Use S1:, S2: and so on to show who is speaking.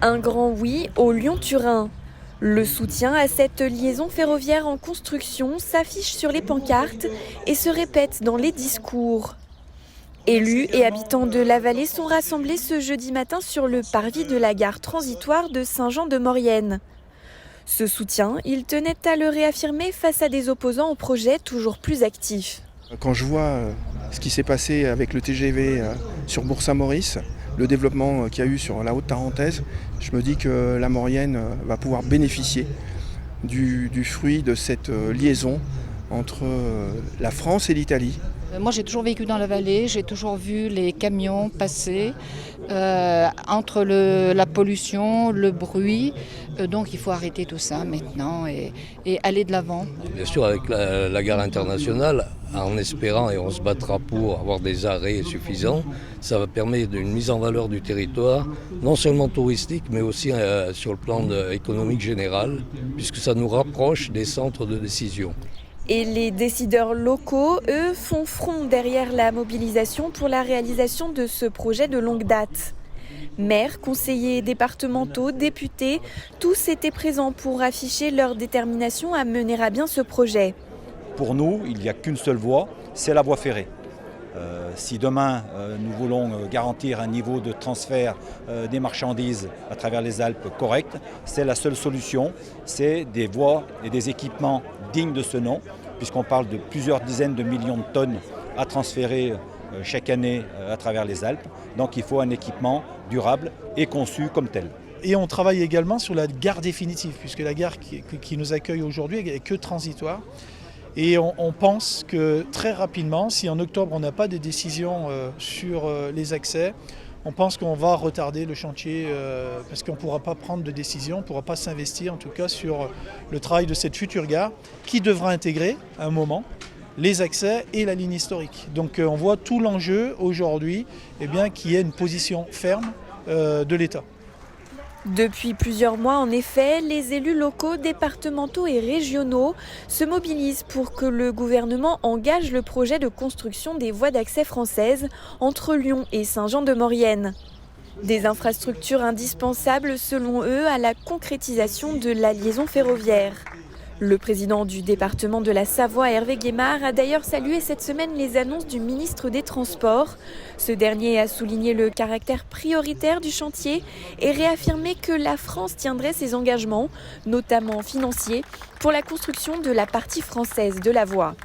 S1: Un grand oui au Lyon-Turin. Le soutien à cette liaison ferroviaire en construction s'affiche sur les pancartes et se répète dans les discours. Élus et habitants de la vallée sont rassemblés ce jeudi matin sur le parvis de la gare transitoire de Saint-Jean-de-Maurienne. Ce soutien, ils tenaient à le réaffirmer face à des opposants au projet toujours plus actifs.
S2: Quand je vois ce qui s'est passé avec le TGV sur Bourg-Saint-Maurice, le développement qu'il y a eu sur la Haute-Tarentaise, je me dis que la Maurienne va pouvoir bénéficier du fruit de cette liaison entre la France et l'Italie.
S3: Moi j'ai toujours vécu dans la vallée, j'ai toujours vu les camions passer entre la pollution, le bruit. Donc il faut arrêter tout ça maintenant et aller de l'avant.
S4: Bien sûr avec la gare internationale, en espérant et on se battra pour avoir des arrêts suffisants, ça va permettre une mise en valeur du territoire, non seulement touristique mais aussi sur le plan économique général, puisque ça nous rapproche des centres de décision.
S1: Et les décideurs locaux, eux, font front derrière la mobilisation pour la réalisation de ce projet de longue date. Maires, conseillers départementaux, députés, tous étaient présents pour afficher leur détermination à mener à bien ce projet.
S5: Pour nous, il n'y a qu'une seule voie, c'est la voie ferrée. Si demain nous voulons garantir un niveau de transfert des marchandises à travers les Alpes correct, c'est la seule solution, c'est des voies et des équipements dignes de ce nom, puisqu'on parle de plusieurs dizaines de millions de tonnes à transférer chaque année à travers les Alpes. Donc il faut un équipement durable et conçu comme tel.
S6: Et on travaille également sur la gare définitive, puisque la gare qui nous accueille aujourd'hui n'est que transitoire. Et on pense que très rapidement, si en octobre on n'a pas de décision sur les accès, on pense qu'on va retarder le chantier parce qu'on ne pourra pas prendre de décision, on ne pourra pas s'investir en tout cas sur le travail de cette future gare qui devra intégrer à un moment les accès et la ligne historique. Donc on voit tout l'enjeu aujourd'hui qu'il y ait une position ferme de l'État.
S1: Depuis plusieurs mois, en effet, les élus locaux, départementaux et régionaux se mobilisent pour que le gouvernement engage le projet de construction des voies d'accès françaises entre Lyon et Saint-Jean-de-Maurienne. Des infrastructures indispensables, selon eux, à la concrétisation de la liaison ferroviaire. Le président du département de la Savoie, Hervé Guémard, a d'ailleurs salué cette semaine les annonces du ministre des Transports. Ce dernier a souligné le caractère prioritaire du chantier et réaffirmé que la France tiendrait ses engagements, notamment financiers, pour la construction de la partie française de la voie.